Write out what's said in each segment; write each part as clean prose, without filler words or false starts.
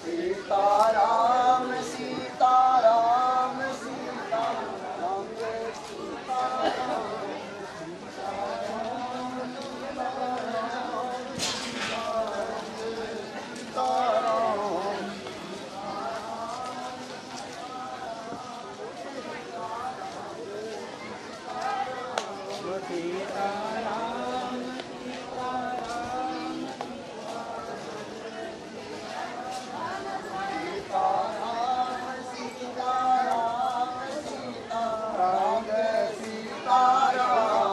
Sitaram Sitaram Sitaram Sitaram Sitaram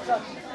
Thank you.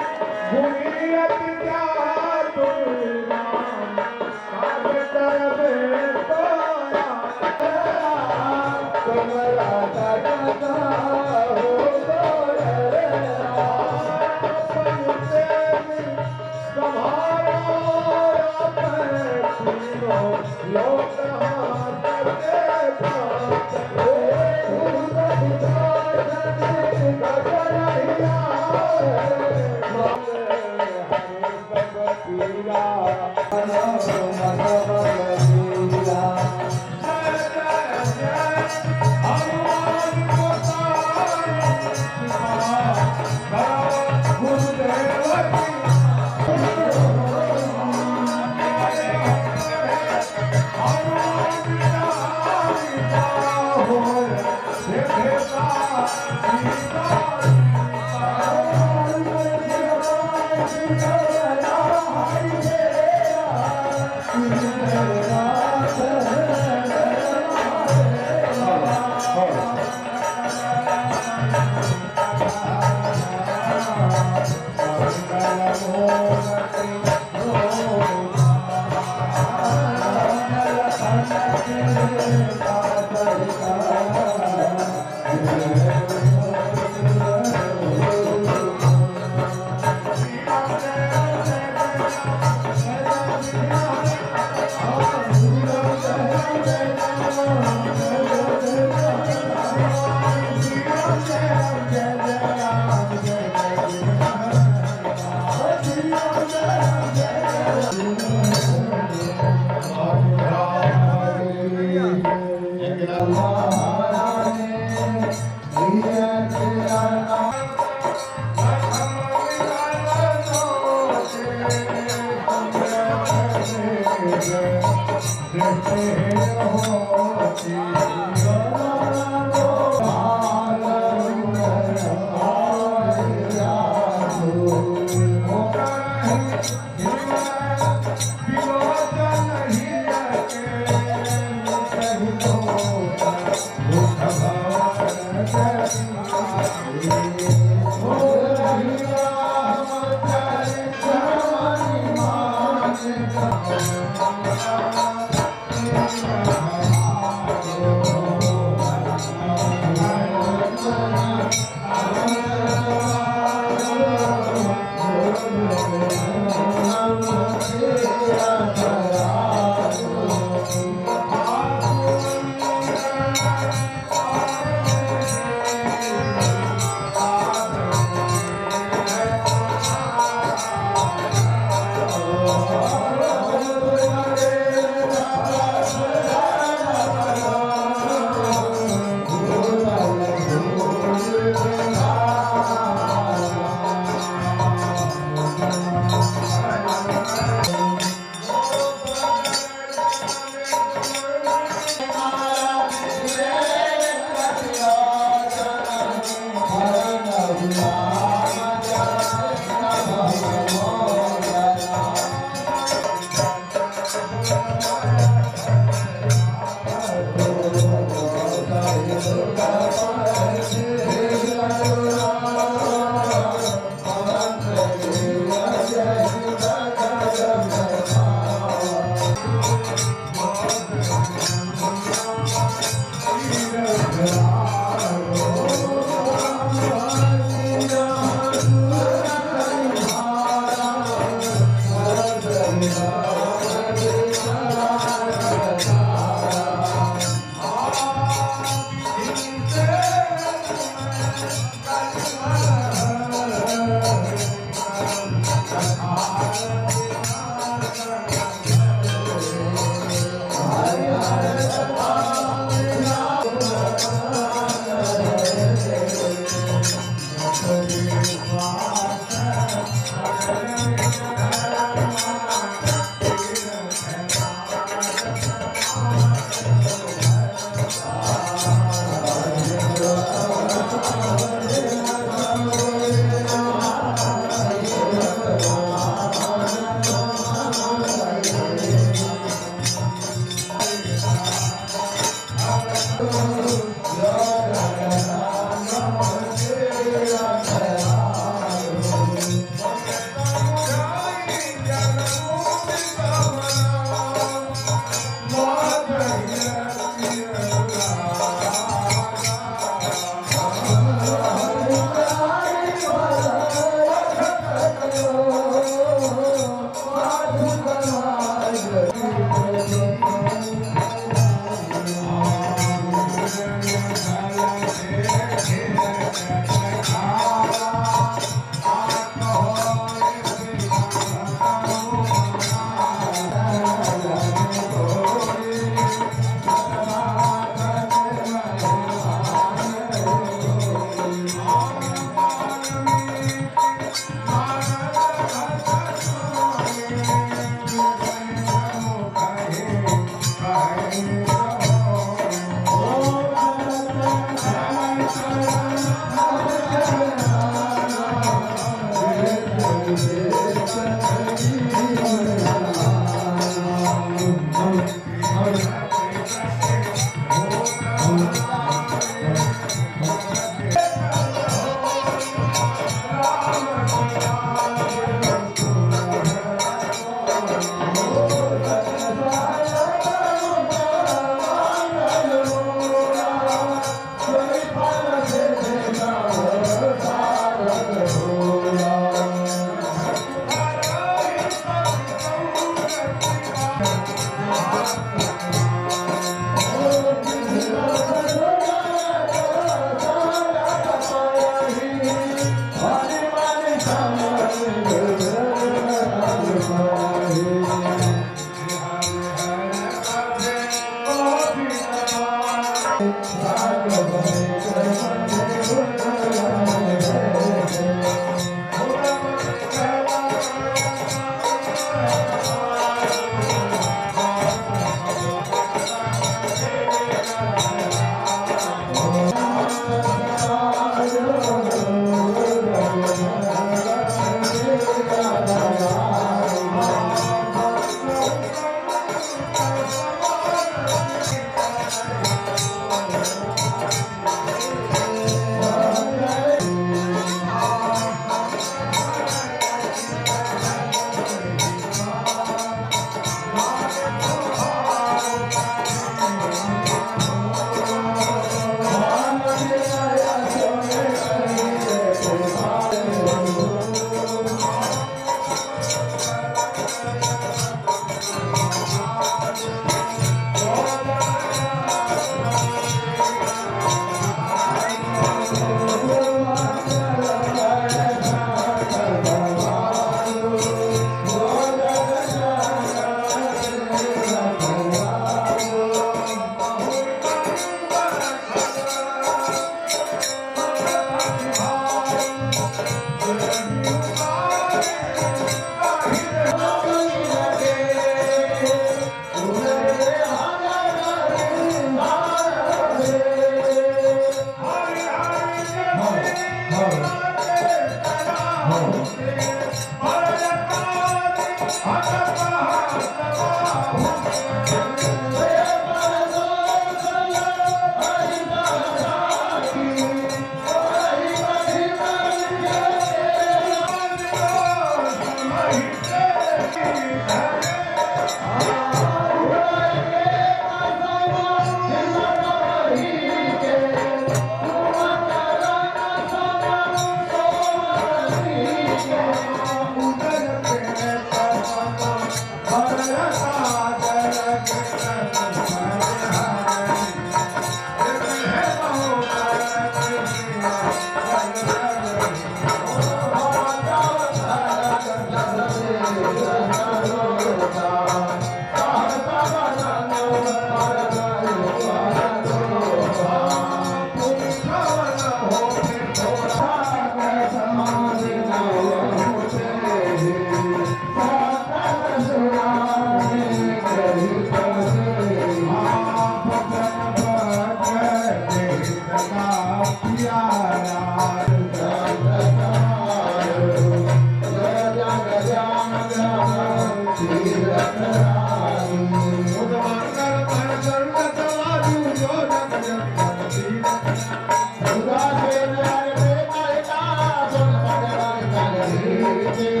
Thank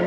you.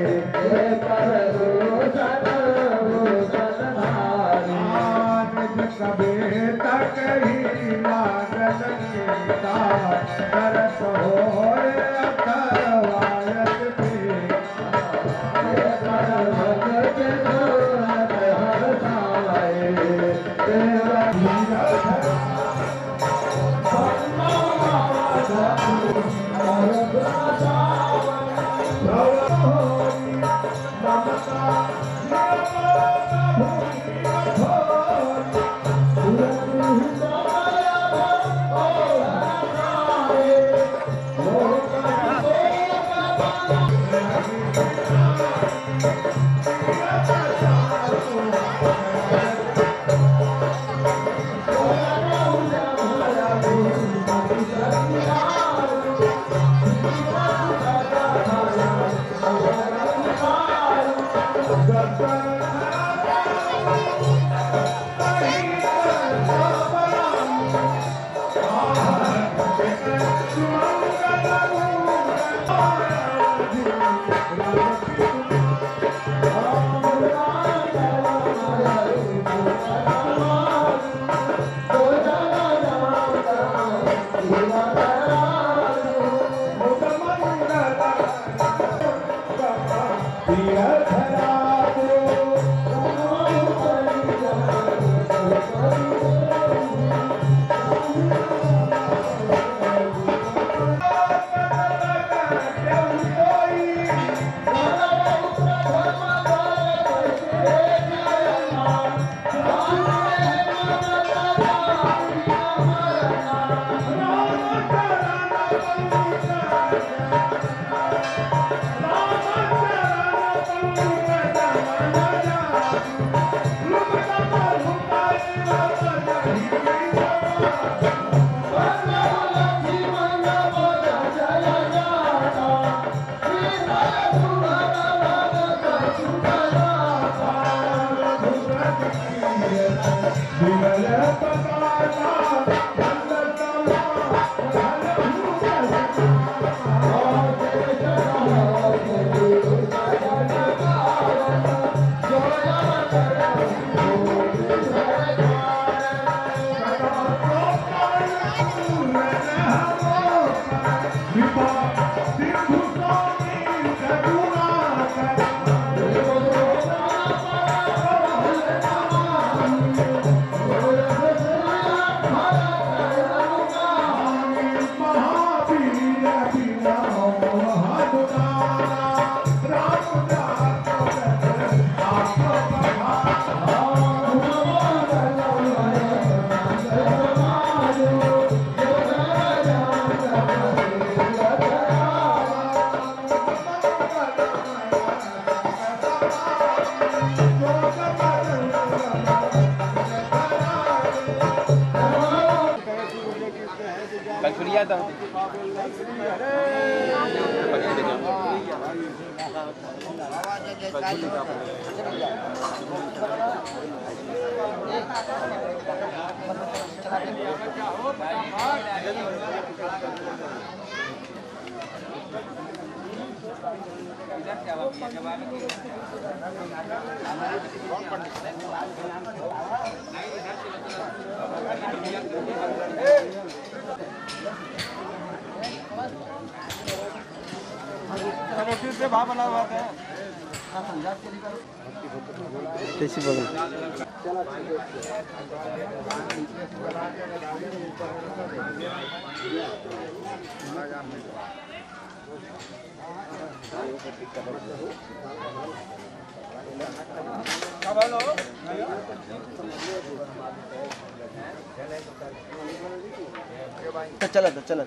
चला चला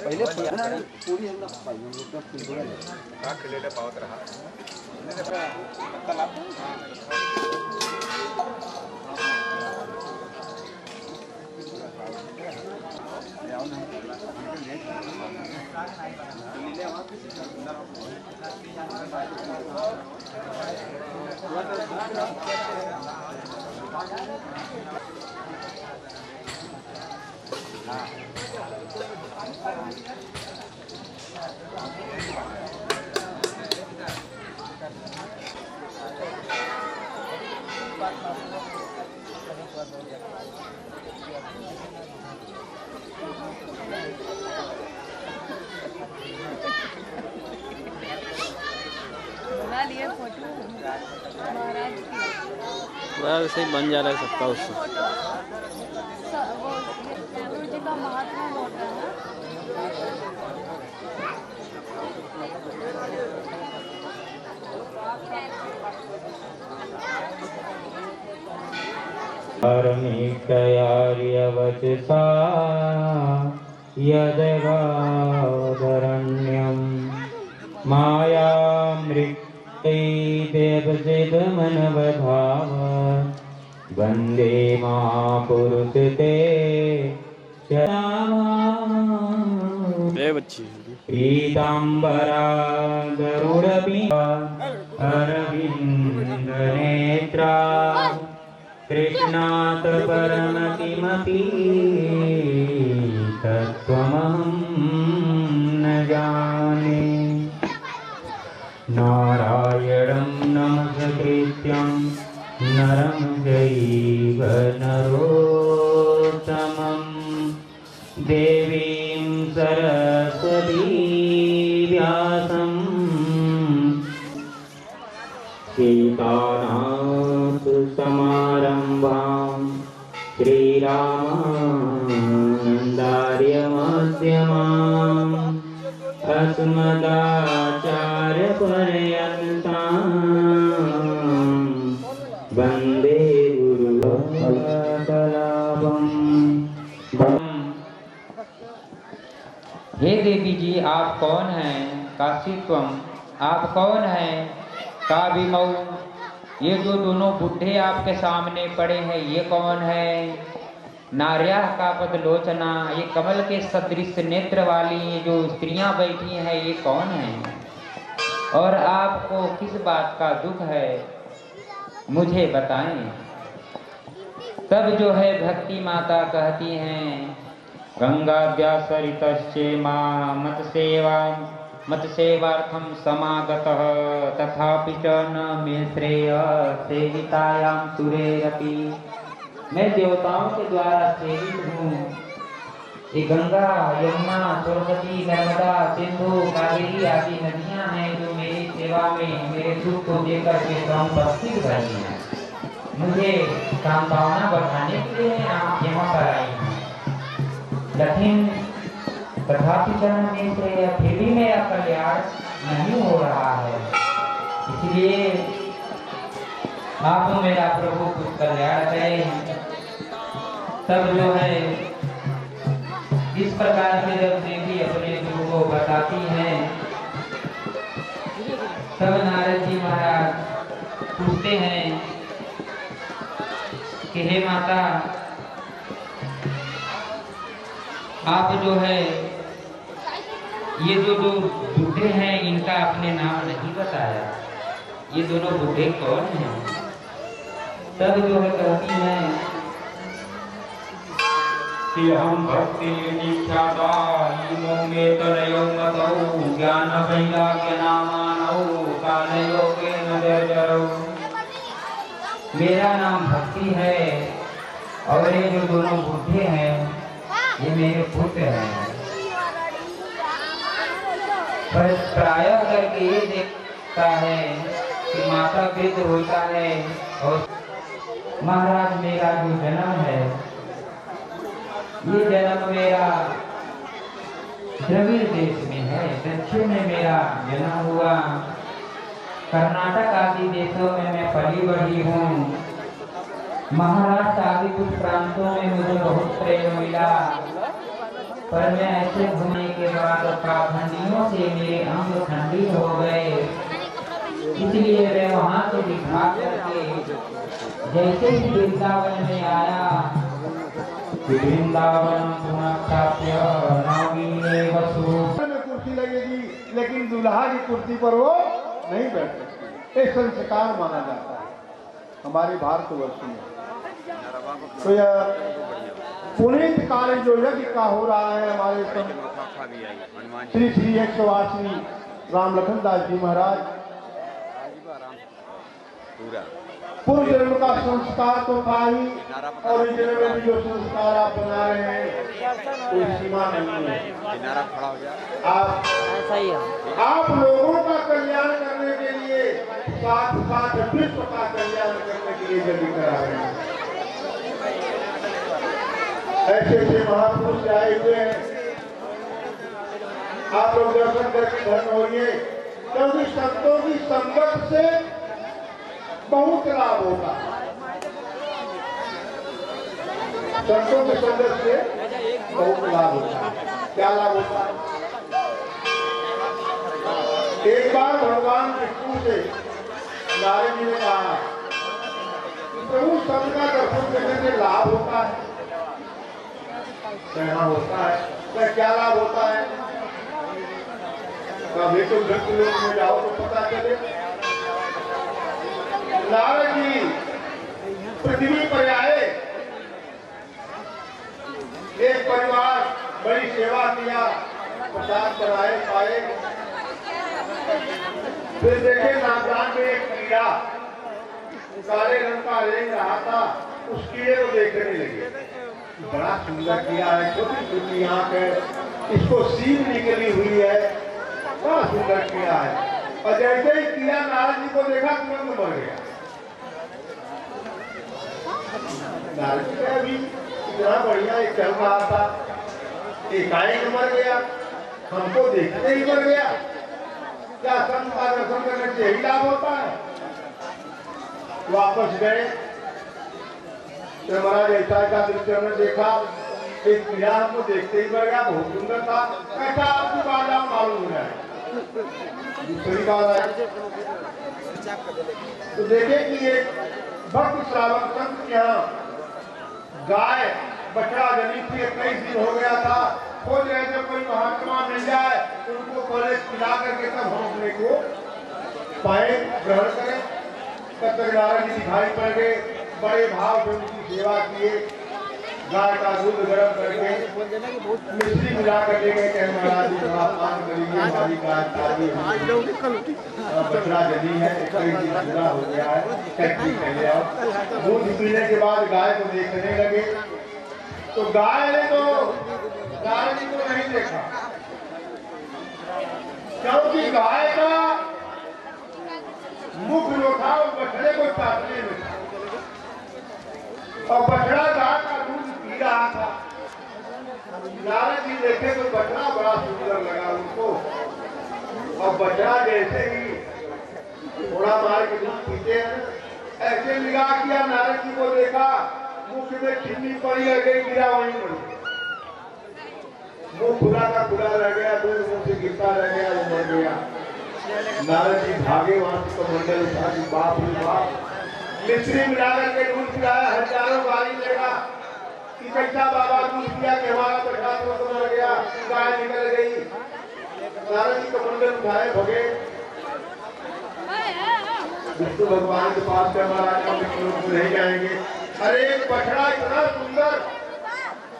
पहिले पूरी बना लिए फोटो महाराज की। वैसे ही बन जा रहा है सबका उससे। वो ठाकुर जी का महात्मा बोल रहा है। धार्मिकयार्यवचसा यदगावरण्यं मायामृत्यैदेवसिदमनवधाव वन्दे महापुरुषते पीताम्बरा गरुडपीता अरविन्दनेत्रा कृष्णात् परमतिमपि तत्त्वमहं न जाने। नारायणं नमस्कृत्यं नरं चैव नरोत्तमं देवीं सरस्वती व्यासं सीतानाथ समारम्भां श्रीरामानन्दार्यमध्यमाम् अस्मदाचार्यपर्यन्तां वन्दे गुरुकलापम्। हे देवी जी, आप कौन हैं? काशीत्वम, आप कौन हैं? काविमऊ, ये जो दोनों बुढ़े आपके सामने पड़े हैं ये कौन है? नार्या का पदलोचना, ये कमल के सदृश नेत्र वाली जो स्त्रियां बैठी हैं ये कौन है? और आपको किस बात का दुख है मुझे बताएं। तब जो है भक्ति माता कहती हैं, गंगाद्यासरितश्चे मां मत सेवार्थम समागतः तथापि च न मे श्रेय सेवितायां सुरेरपि। मैं देवताओं के द्वारा सेवित हूँ ये गंगा, यमुना, सरस्वती, नर्मदा, सिंधु, कावेरी आदि नदियां हैं जो मेरी सेवा में मेरे सुख को देकर के स्वयं उपस्थित रही हैं। मुझे कामभावना बढ़ाने के लिए आप यहाँ पर आई हैं, लेकिन तथापि चरण से फिर भी मेरा कल्याण नहीं हो रहा है। इसलिए आप मेरा प्रभु कुछ कल्याण करें। तब जो है इस प्रकार से जब देवी अपने गुरु को बताती हैं, तब नारद जी महाराज पूछते हैं कि हे माता, आप जो है ये जो दो बुढ़े हैं इनका आपने नाम नहीं बताया, ये दोनों बुढ़े कौन हैं? तब जो है कहती हैं कि हम भक्ति दीक्षाता इमो में तनयो मतौ ज्ञान वैराग्य नामानौ कालयोगे नजरजरौ। मेरा नाम भक्ति है और ये जो दोनों बुढ़े हैं ये मेरे पुत्र हैं। पर प्रायः करके ये देखता है कि माता वृद्ध होता है और महाराज मेरा जो जन्म है ये जन्म मेरा द्रविड़ देश में है, दक्षिण में मेरा जन्म हुआ। कर्नाटक आदि देशों में मैं पली बढ़ी हूँ। महाराष्ट्र आदि कुछ प्रांतों में मुझे बहुत प्रेम मिला, पर मैं ऐसे घूमने के बाद पाखंडियों से मेरे अंग ठंडी हो गए। इसलिए मैं वहाँ से दिखा करके जैसे ही वृंदावन में आया, वृंदावन पुनः कुर्सी लगेगी, लेकिन दूल्हा की कुर्सी पर वो नहीं बैठ सकती। एक संस्कार माना जाता है हमारे भारतवर्ष में। तो यह पुनीत कार्य जो यज्ञ का हो रहा है हमारे श्री श्री 180 राम लखन दास जी महाराज, पूर्व जन्म का संस्कार तो था ही, और इस जन्म में भी जो संस्कार आप बना रहे हैं कोई सीमा नहीं है। आप लोगों का कल्याण करने के लिए, साथ साथ विश्व का कल्याण करने के लिए यज्ञ करा रहे हैं। ऐसे ऐसे महापुरुष आए हुए हैं, आप लोग दर्शन करके धन्य होइए, क्योंकि संतों की संगत से बहुत लाभ होता है। संतों के संगत से बहुत लाभ होता है। क्या लाभ होता है? एक बार भगवान विष्णु से नारद जी ने कहा, प्रभु संत का दर्शन करने से लाभ होता है? कहना होता है। क्या लाभ होता है? कभी तो भक्त लोग में जाओ तो पता चले। नारद जी पृथ्वी पर आए, एक परिवार बड़ी सेवा किया, प्रसाद कराए पाए, फिर देखे नागरान में एक कीड़ा काले रंग का रेंग रहा था, उस कीड़े को देखने लगे। बड़ा सुंदर कीड़ा है, छोटी छोटी आंख है, इसको सींग निकली हुई है, बड़ा सुंदर कीड़ा है। और जैसे ही कीड़ा नारद जी को देखा तुरंत मर गया। नारद जी अभी इतना बढ़िया एक चल रहा था, एकाएक मर गया, हमको देखते ही मर गया। क्या संत का दर्शन करने से यही लाभ होता है? वापस गए तो महाराज ऐसा का दृश्य हमने देखा, एक कीड़ा हमको देखते ही मर गया, बहुत सुंदर था। ऐसा आपकी बात आप मालूम हो जाए। दूसरी बात है तो देखे कि एक भक्त श्रावक संत के यहाँ गाय बछड़ा जनी थी, 21 दिन हो गया था, खोज रहे थे कोई महात्मा मिल जाए तो उनको पहले पिला करके तब हम अपने को पाए ग्रहण करें। तब तक नारद जी दिखाई पड़ गए, बड़े भाव से उनकी सेवा किए, गाय का दूध गर्म करके मिश्री मिला कर ले गए। कहे महाराज जी पान करिए, हमारी गाय बछड़ा जनी है, 21 दिन पूरा हो गया है, टैक्सी पहले आओ। दूध पीने के बाद गाय को देखने लगे तो गाय ने तो नारद जी को नहीं देखा, क्योंकि गाय का मुख जो था वो बछड़े को चाटने में था और बछड़ा गाय का दूध पी रहा था। नारद जी देखे तो बछड़ा बड़ा सुंदर लगा उनको, और बछड़ा जैसे ही थोड़ा मार के दूध पीते हैं, ऐसे निगाह किया, नारद जी को देखा, मुख में छिन्नी पड़ी रह गई, गिरा वहीं पर, मुंह खुला का खुला रह गया, दूध मुंह से गिरता रह गया, वो मर गया। नारद जी भागे वहां से कमंडल उठा के, बाप रे बाप, मिश्री मिला करके दूध पिलाया, हजारों गाली लेगा कि कैसा बाबा दूध पिया कि हमारा बछड़ा तो मर गया, गाय निकल गई। नारद जी कमंडल उठाए भगे विष्णु भगवान के पास से, महाराज हम नहीं जाएंगे। अरे एक बछड़ा इतना सुंदर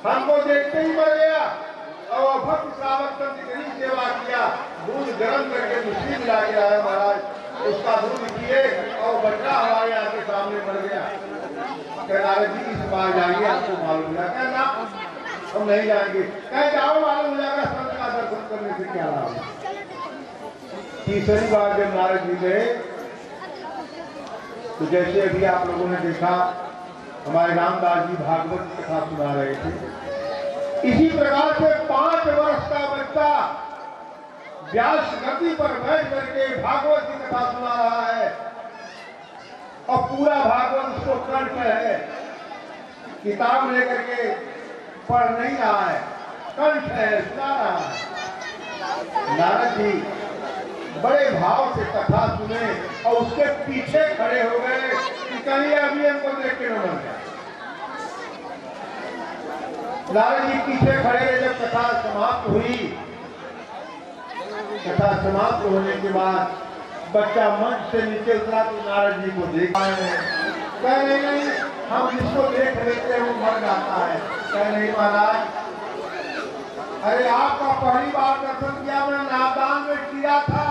हमको देखते ही मर गया, और भक्त श्रावक संत की सेवा किया, दूध गर्म करके मिश्री मिला के आया महाराज, उसका दूध पिए और बछड़ा हमारे आके सामने मर गया। नारद जी इस बार जाइए, आपको मालूम है? कहना हम नहीं जाएंगे। कह जाओ, मालूम हो जाएगा संत का दर्शन करने से क्या लाभ। तीसरी बार जब नारद जी गए तो जैसे अभी आप लोगों ने देखा, हमारे रामदास जी भागवत की कथा सुना रहे थे, इसी प्रकार से 5 वर्ष का बच्चा व्यास गति पर बैठ करके भागवत की कथा सुना रहा है, और पूरा भागवत उसको कंठ है, किताब लेकर के पढ़ नहीं रहा है, कंठ है, सुना रहा है। नारद जी बड़े भाव से कथा सुने और उसके पीछे खड़े हो गए कि कहीं अभी हमको देख के न मर जाए। नारद जी पीछे खड़े रहे। जब कथा समाप्त हुई, कथा समाप्त होने के बाद बच्चा मंच से नीचे उतरा तो नारद जी को देखा है, कह नहीं हम जिसको देख लेते हैं वो मर जाता है। कह नहीं महाराज, अरे आपका पहली बार दर्शन किया, मैं नादान में किया था।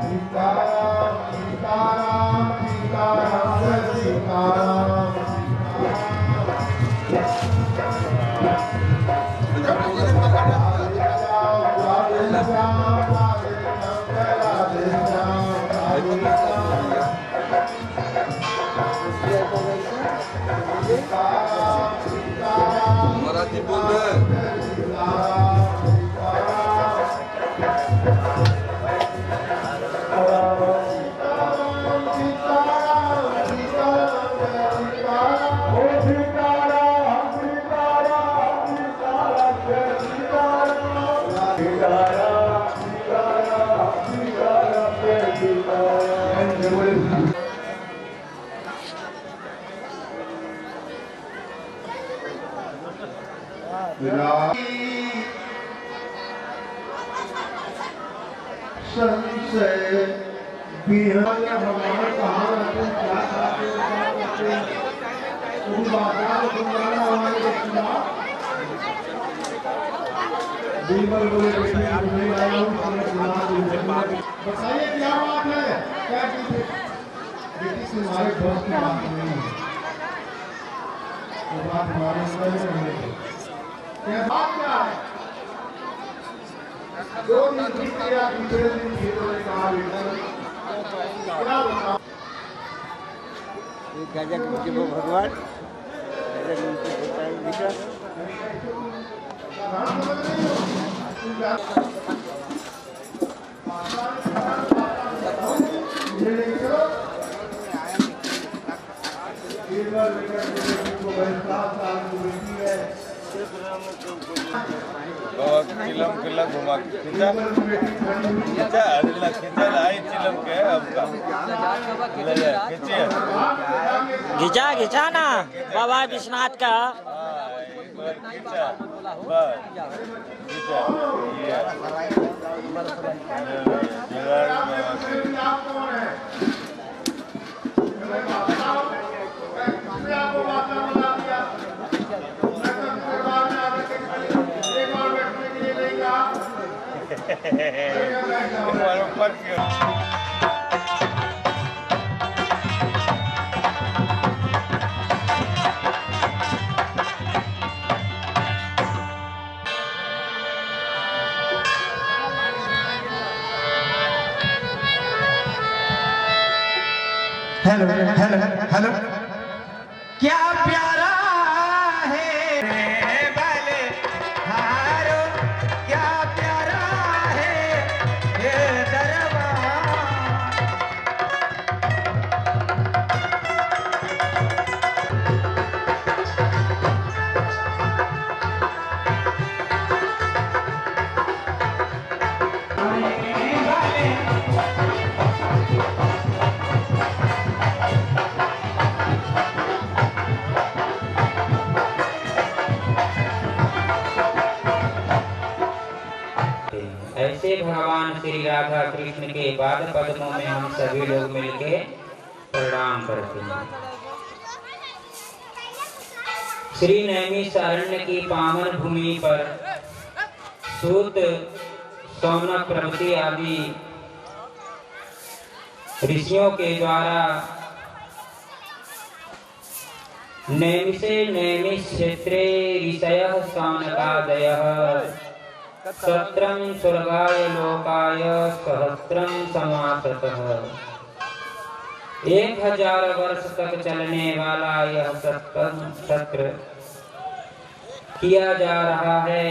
सीताराम सीताराम सीताराम जय सीताराम मराठी बोल रहे संशय बिहार भगवान कहाँ रहते क्या करते बीरबल बोले बताइए क्या बात है क्या बेटी से हमारे बस की बात नहीं है तो बात हमारे क्या बात क्या है दो दिन बीते या तीसरे दिन खेतों में कहा क्या बताओ गजक मुझे वो भगवान गजक मुझे बताए विकास चिलम किला घुमा खींचा खींचा अगला खींचा लाई चिलम के हमका ले जा खींचिए घिचा घिचा ना बाबा विश्वनाथ का खींचा बस खींचा ये हेलो हेलो हेलो क्या प्यारा है रे बलिहारो, क्या प्यारा है ये दरबार। ऐसे भगवान श्री राधा कृष्ण के पाद पद्मों में हम सभी लोग मिलके प्रणाम करते हैं। श्री नैमिषारण्य की पावन भूमि पर सूत, शौनक प्रभृति आदि ऋषियों के द्वारा नैमिषे नैमिष क्षेत्रे ऋषयः शौनकादयः सत्रं स्वर्गाय लोकाय सहस्त्रं समासतः। 1000 वर्ष तक चलने वाला यह सत्र किया जा रहा है,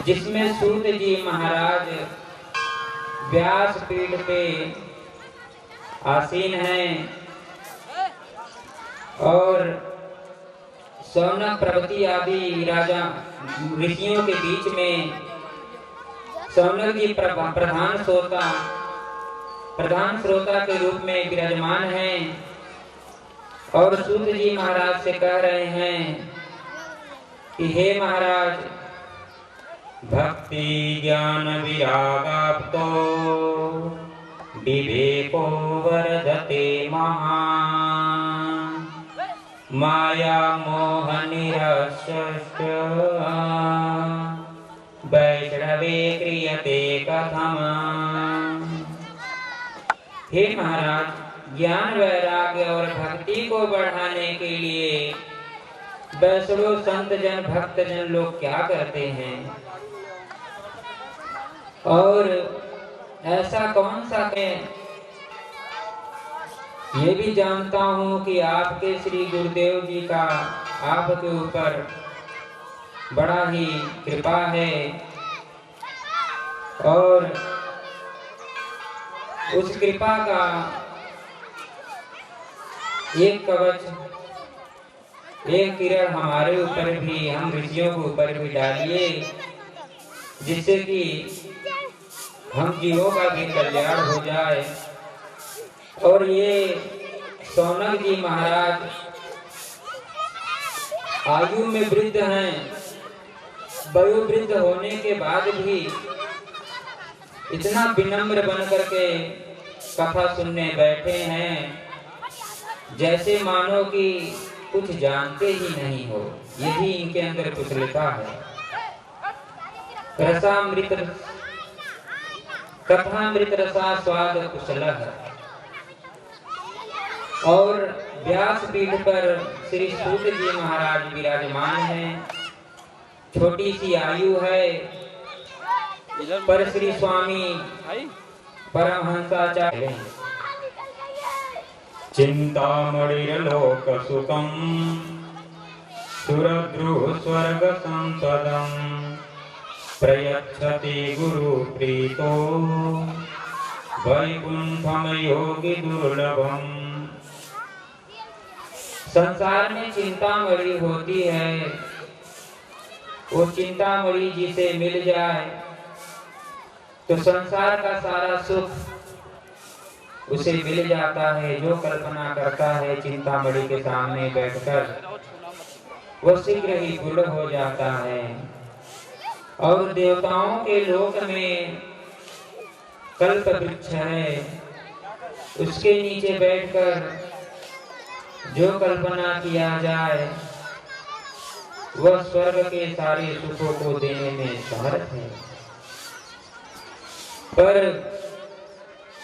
जिसमें सूत जी महाराज व्यास पीठ पे आसीन हैं और शौनक प्रभृति आदि राजा ऋषियों के बीच में शौनक जी प्रधान श्रोता के रूप में विराजमान हैं और सूत जी महाराज से कह रहे हैं कि हे महाराज, भक्ति ज्ञान विरागाप्तो विवेको वर्धते महान्, माया मोह निरस्य वैष्णवे क्रियते कथम्। हे महाराज, ज्ञान वैराग्य और भक्ति को बढ़ाने के लिए वैष्णव संत जन भक्त जन लोग क्या करते हैं, और ऐसा कौन सा है। ये भी जानता हूँ कि आपके श्री गुरुदेव जी का आपके ऊपर बड़ा ही कृपा है, और उस कृपा का एक कवच, एक किरण हमारे ऊपर भी, हम ऋषियों के ऊपर भी डालिए, जिससे कि हम जीवों का भी कल्याण हो जाए। और ये सौनक जी महाराज आयु में वृद्ध हैं, वयोवृद्ध होने के बाद भी इतना विनम्र बन करके कथा सुनने बैठे हैं, जैसे मानो कि कुछ जानते ही नहीं हो। यही इनके अंदर कुशलता है। रसामृत कथामृत रसा स्वाद कुशल है। और व्यासपीठ पर श्री सूत जी महाराज विराजमान हैं। छोटी सी आयु है, पर श्री स्वामी परमहंसाचार्य चिंतामणिर्लोक सुखम सुरद्रुः स्वर्ग संसदम प्रयच्छति गुरु प्रीतो वैकुंठम योगी दुर्लभम। संसार में चिंतामणि होती है, वो चिंतामणि जिसे मिल जाए तो संसार का सारा सुख उसे मिल जाता है। जो कल्पना करता है चिंतामणि के सामने बैठकर, वो शीघ्र ही पूर्ण हो जाता है। और देवताओं के लोक में कल्प वृक्ष है, उसके नीचे बैठकर जो कल्पना किया जाए वह स्वर्ग के सारे सुखों को देने में समर्थ है। पर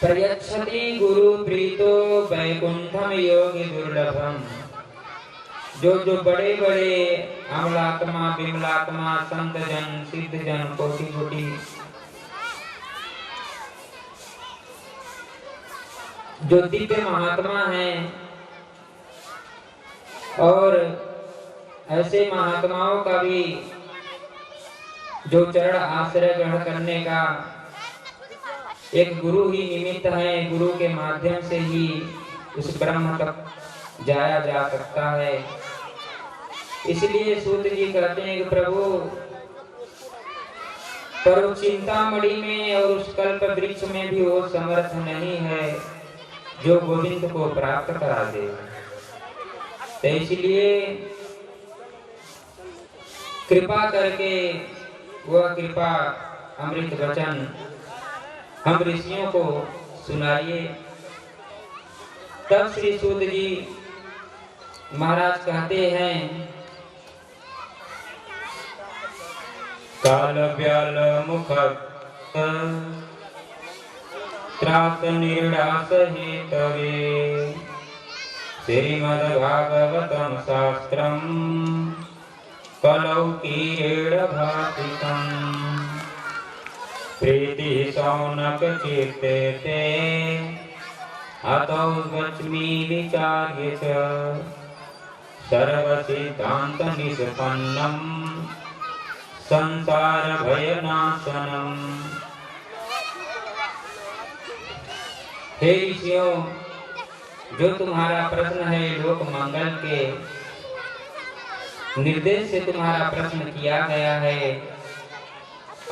प्रयच्छति गुरु प्रीतो वैकुंठम योगी दुर्लभम। जो बड़े बड़े अमलात्मा विमलात्मा संत जन सिद्ध जन कोटि कोटि जो दिव्य महात्मा हैं, और ऐसे महात्माओं का भी जो चरण आश्रय ग्रहण करने का एक गुरु ही निमित्त है। गुरु के माध्यम से ही उस ब्रह्म तक जाया जा सकता है। इसलिए सूत जी कहते हैं कि प्रभु, पर उस चिंतामणि में और उस कल्प वृक्ष में भी वो समर्थ नहीं है जो गोविंद को प्राप्त करा दे। तो इसलिए कृपा करके वह कृपा अमृत वचन हम ऋषियों को सुनाइए। तब श्री सूत जी महाराज कहते हैं, काल व्याल मुख त्रास निर्णास हेतवे श्रीमद्भागवतं शास्त्रं कलौकीरेण भासितम् प्रीति शौनक चित्ते ते अतौ वच्मि विचार्य च सर्वसिद्धान्त निष्पन्नं संसार भयनाशनम्। हे ऋषियों, जो तुम्हारा प्रश्न है लोक मंगल के निर्देश से तुम्हारा प्रश्न किया गया है।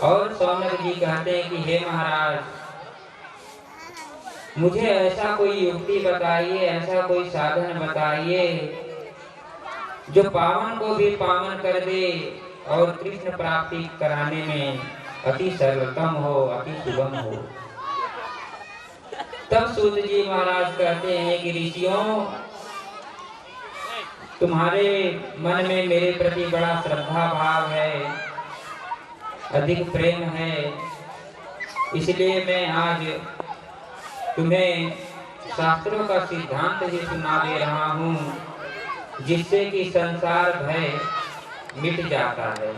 और सौनक जी कहते हैं कि हे महाराज, मुझे ऐसा कोई युक्ति बताइए, ऐसा कोई साधन बताइए जो पावन को भी पावन कर दे और कृष्ण प्राप्ति कराने में अति सरलतम हो, अति सुगम हो। तब सूत जी महाराज कहते हैं कि ऋषियों, तुम्हारे मन में मेरे प्रति बड़ा श्रद्धा भाव है, अधिक प्रेम है, इसलिए मैं आज तुम्हें शास्त्रों का सिद्धांत ही सुना दे रहा हूँ, जिससे कि संसार भय मिट जाता है।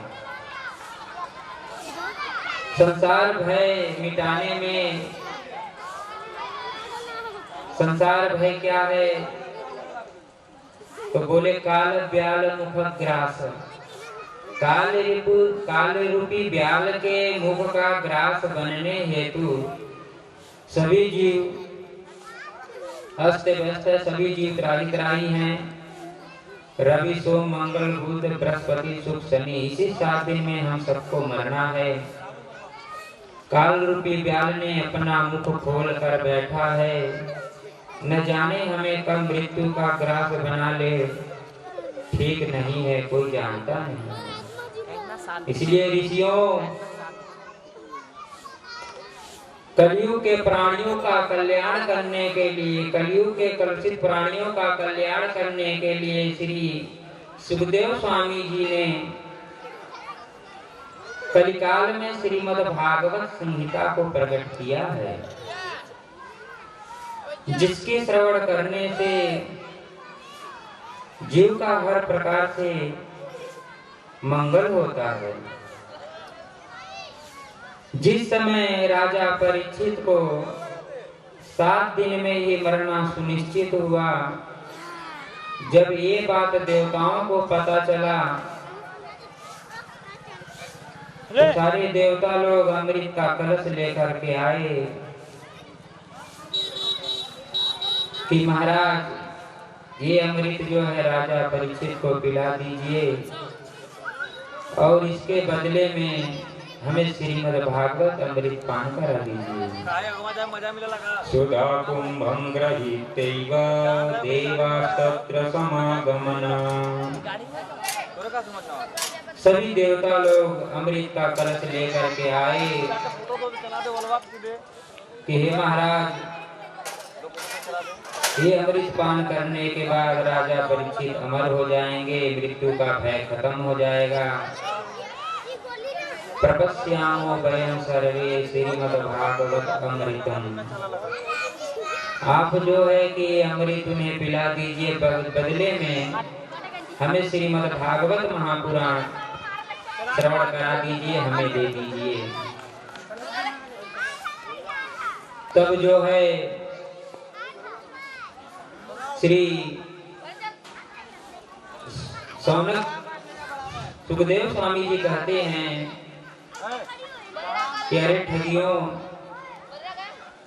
संसार भय मिटाने में, संसार भय क्या है? तो बोले काल ब्याल मुख ग्रास। काल रूपी ब्याल के मुख का ग्रास बनने हेतु सभी जीव अस्त व्यस्त, सभी जीव त्राही त्राही हैं। रवि सोम मंगल बुध बृहस्पति शुक्र शनि, इसी 7 दिन में हम सबको मरना है। काल रूपी ब्याल ने अपना मुख खोल कर बैठा है, न जाने हमें कब मृत्यु का ग्रास बना ले। ठीक नहीं है, कोई जानता नहीं। इसलिए ऋषियों, कलयुग के प्राणियों का कल्याण करने के लिए, कलयुग के कलुषित प्राणियों का कल्याण करने के लिए श्री सुखदेव स्वामी जी ने कलिकाल में श्रीमद् भागवत संहिता को प्रकट किया है, जिसके श्रवण करने से जीव का हर प्रकार से मंगल होता है। जिस समय राजा परीक्षित को 7 दिन में ही मरना सुनिश्चित हुआ, जब ये बात देवताओं को पता चला तो सारे देवता लोग अमृत का कलश लेकर के आए कि महाराज ये अमृत जो है राजा परीक्षित को पिला दीजिए और इसके बदले में हमें श्रीमद् भागवत अमृत पान करा दीजिए। सुधा कुंभं गृहीत्यैव देवास्तत्र समागमना। सभी देवता लोग अमृत का कलश लेकर के आए कि हे महाराज, ये अमृत पान करने के बाद राजा परीक्षित अमर हो जाएंगे, मृत्यु का भय खत्म हो जाएगा। प्रपश्यामो वयं सर्वे श्रीमद् भागवत अमृतम। आप जो है कि अमृत उन्हें पिला दीजिए, बदले में हमें श्रीमद् भागवत महापुराण श्रवण करा दीजिए, हमें दे दीजिए। तब जो है श्री सौनक सुखदेव स्वामी जी कहते हैं कि अरे ठगियों,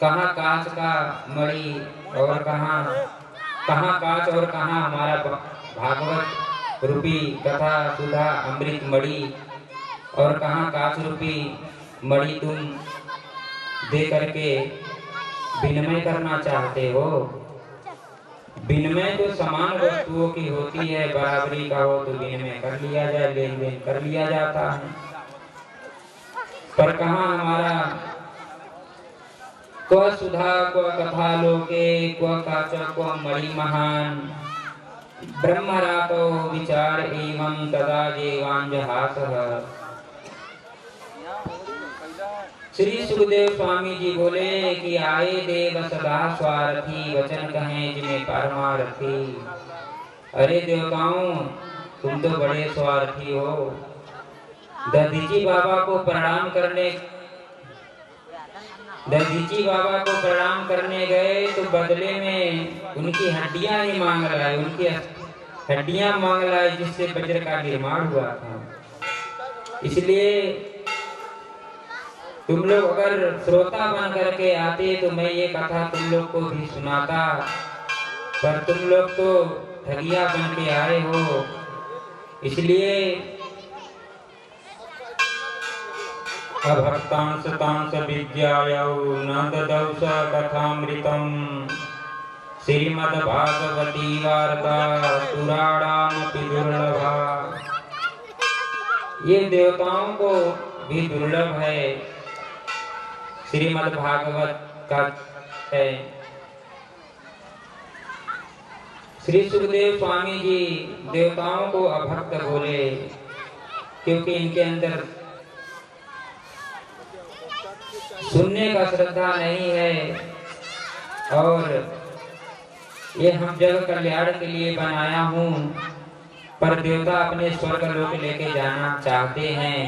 कहाँ कांच का मणि और कहाँ कांच और कहाँ हमारा भागवत रूपी कथा सुधा अमृत मणि, और कहाँ कांच रूपी मणि तुम दे करके विनिमय करना चाहते हो। विनिमय तो समान वस्तुओं की होती है, बराबरी का हो तो विनिमय कर लिया जाए, लेन देन कर लिया जाता है। पर कहाँ हमारा क्व सुधा क्व कथा लोके क्व काच क्व मणि महान, ब्रह्मरातो विचार एवं तदा जेवांजहासः। श्री सुखदेव स्वामी जी बोले कि आए देव सदा स्वार्थी, वचन कहें जिन्हें परमार्थी। अरे देवताओं, तुम तो बड़े स्वार्थी हो। दधीची बाबा को प्रणाम करने गए तो बदले में उनकी हड्डियां ही मांग लाए, उनकी हड्डियां मांग लाए, जिससे वज्र का निर्माण हुआ था। इसलिए तुम लोग अगर श्रोता बन करके आते तो मैं ये कथा तुम लोग को भी सुनाता, पर तुम लोग तो ठगिया बन के आए हो। इसलिए अभक्तांस तांस विद्यायौ न ददौ स कथामृतम्, श्रीमद् भागवती वार्ता पुराणामपि दुर्लभा। ये देवताओं को भी दुर्लभ है, श्रीमद् भागवत का है। श्री सुखदेव स्वामी जी देवताओं को अभक्त बोले, क्योंकि इनके अंदर सुनने का श्रद्धा नहीं है और ये हम जग कल्याण के लिए बनाया हूँ, पर देवता अपने स्वर्ग लोक लेके जाना चाहते हैं।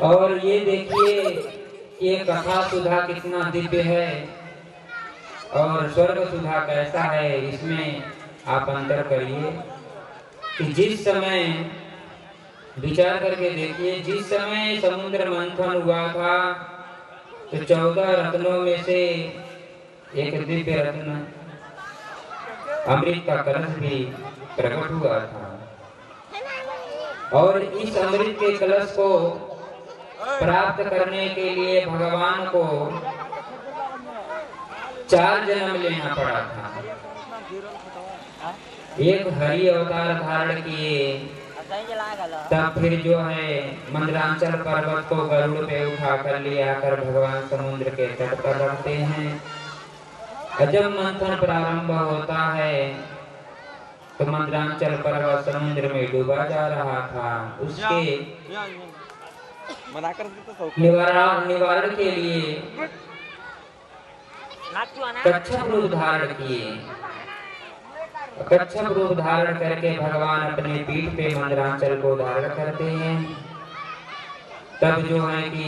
और ये देखिए ये कथा सुधा कितना दिव्य है और स्वर्ग सुधा कैसा है, इसमें आप अंतर करिए कि जिस समय विचार करके देखिए, जिस समय समुद्र मंथन हुआ था तो 14 रत्नों में से एक दिव्य रत्न अमृत का कलश भी प्रकट हुआ था। और इस अमृत के कलश को प्राप्त करने के लिए भगवान को 4 जन्म लेना पड़ा था। एक हरि अवतार धारण किए, तब फिर जो है मंदरांचल पर्वत को गरुड़ पे उठा कर ले आकर भगवान समुद्र के तट पर रखते हैं। जब मंथन प्रारंभ होता है तो मंदरांचल पर्वत समुद्र में डूबा जा रहा था। उसके निवारण के लिए कच्छप रूप धारण किए। कच्छप रूप धारण करके भगवान अपने पीठ पे मंदरांचल को धारण करते हैं। तब जो है कि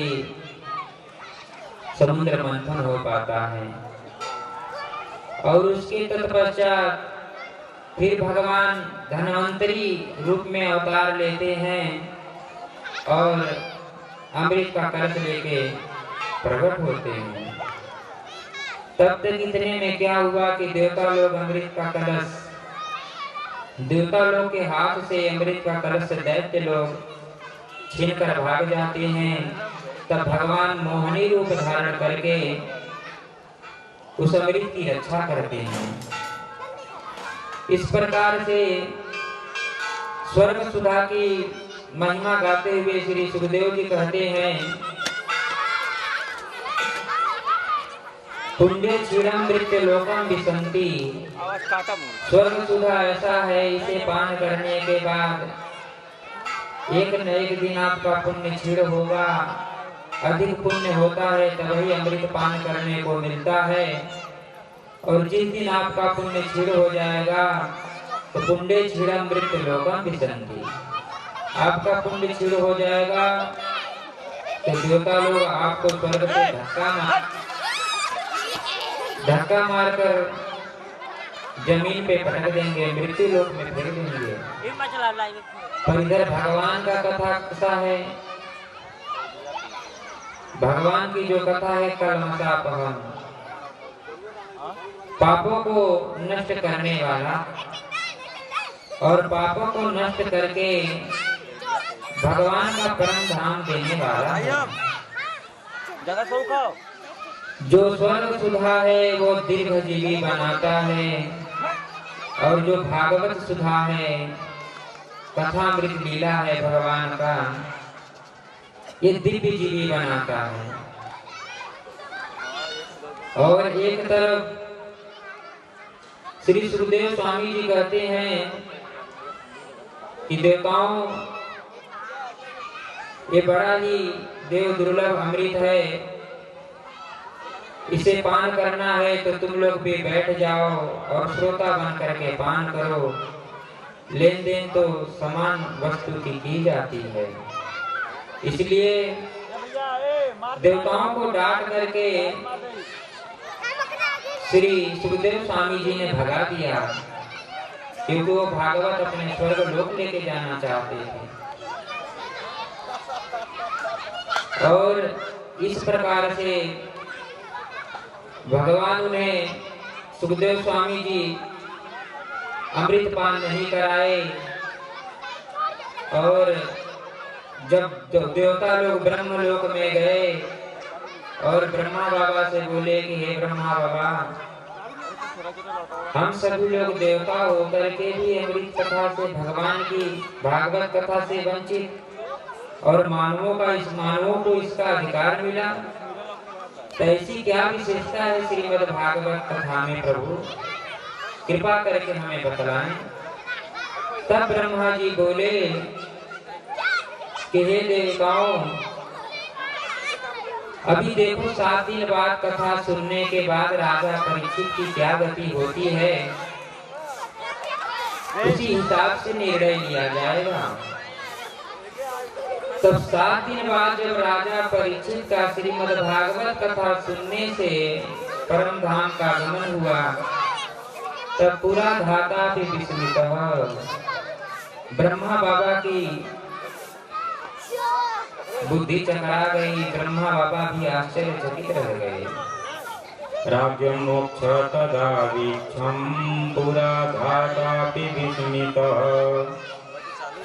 समुद्र मंथन हो पाता है। और उसके तत्पश्चात फिर भगवान धन्वंतरी रूप में अवतार लेते हैं और अमृत का कलश लेके प्रकट होते हैं। तब तक इतने में क्या हुआ कि देवता लोग अमृत का कलश, देवता लोग के हाथ से अमृत का कलश दैत्य लोग छीनकर भाग जाते हैं। तब भगवान मोहिनी रूप धारण करके उस अमृत की रक्षा करते हैं। इस प्रकार से स्वर्ग सुधा की महिमा गाते हुए श्री सुखदेव जी कहते हैं, पुण्य क्षीरम मृत्य लोकम विसंति। स्वर्ग सुधा ऐसा है, इसे पान करने के बाद एक न एक दिन आपका पुण्य क्षीण होगा। अधिक पुण्य होता है तभी अमृत पान करने को मिलता है। और जिस दिन आपका पुण्य क्षीण हो जाएगा तो पुण्य क्षीणम मृत्य लोकम विसंति। आपका पुण्य क्षीण हो जाएगा तो देवता लोग आपको स्वर्ग से धक्का मारकर जमीन पे पटक देंगे, मृत्यु लोक में फेंक देंगे। पर इधर भगवान का कथा कैसा है? भगवान की जो कथा है कलमशापहम, पापों को नष्ट करने वाला और पापों को नष्ट करके भगवान का परम धाम देने वाला। जो स्वर्ग सुधा है वो दीर्घ जीवी बनाता है और जो भागवत सुधा है, कथामृत लीला है भगवान का, ये दिव्य जीवी बनाता है। और एक तरफ श्री सुखदेव स्वामी जी कहते हैं कि देवताओं, ये बड़ा ही देव दुर्लभ अमृत है, इसे पान करना है तो तुम लोग भी बैठ जाओ और श्रोता बन करके पान करो। लेन देन तो समान वस्तु की जाती है, इसलिए देवताओं को डांट करके श्री सुखदेव स्वामी जी ने भगा दिया, क्योंकि वो भागवत अपने स्वर्ग लोक लेके जाना चाहते थे। और इस प्रकार से भगवान उन्हें, सुखदेव स्वामी जी अमृत पान नहीं कराए। और जब देवता लोग ब्रह्म लोक में गए और ब्रह्मा बाबा से बोले कि हे ब्रह्मा बाबा, हम सभी लोग देवता होकर के भी अमृत कथा से, भगवान की भागवत कथा से वंचित, और मानवों को इसका अधिकार मिला, तो ऐसी क्या विशेषता है श्रीमद् भागवत कथा में? प्रभु कृपा करके हमें बतलाएं। तब ब्रह्मा जी बोले कि हे देवताओं, अभी देखो 7 दिन बाद कथा सुनने के बाद राजा परीक्षित की क्या गति होती है, उसी हिसाब से निर्णय लिया जाएगा। तब 7 दिन बाद जब राजा परीक्षित का श्रीमद् भागवत कथा सुनने से परम धाम का गमन हुआ, तब पूरा धाता भी विस्मित ब्रह्मा बाबा की बुद्धि चकरा गई। ब्रह्मा बाबा भी आश्चर्यचकित रह गए। राज्यं मोक्ष तदा वीक्षं पुरा धातापि विस्मितः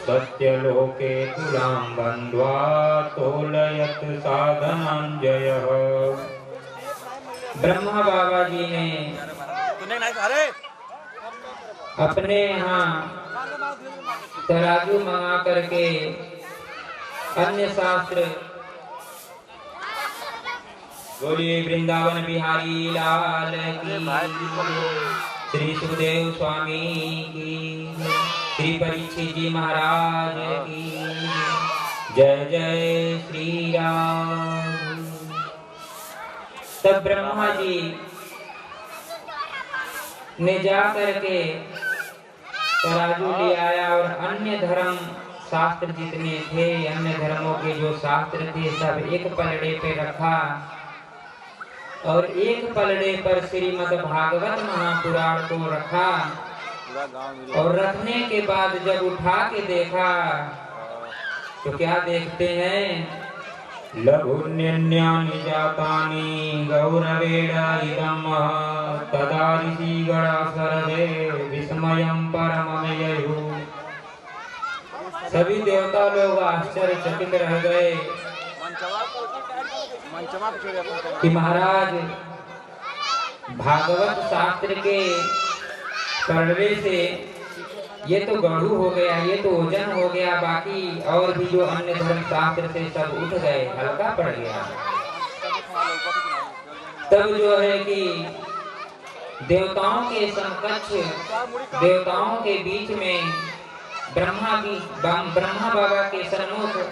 सत्यलोके तुलां बन्ध्वा तोलयत साधनंजयः। ब्रह्मा बाबा जी ने अपने यहाँ तराजू मंगा करके अन्य शास्त्र, बोलिए वृंदावन बिहारी लाल की, श्री सुखदेव स्वामी की, श्री परीक्षित जी महाराज की जय जय श्री राम। तब ब्रह्मा जी ने जा करके तराजू ले आया और अन्य धर्म शास्त्र जितने थे, अन्य धर्मों के जो शास्त्र थे सब एक पलड़े पे रखा और एक पलड़े पर श्रीमद् भागवत महापुराण को रखा। और रखने के बाद जब उठा के देखा तो क्या देखते हैं, लघुन्यन्यानि जातानि गौरवेण इदं तदा ऋषिगणा सर्वे विस्मयं परममययुः। सभी देवता लोग आश्चर्यचकित रह गए कि महाराज भागवत शास्त्र के पढ़ने से ये तो गढ़ू हो गया, ये तो ओजन हो गया, बाकी और भी जो अन्य धर्म शास्त्र से सब उठ गए, हल्का पड़ गया। तब जो है कि देवताओं के समकक्ष, देवताओं के बीच में ब्रह्मा बाबा के सन्मुख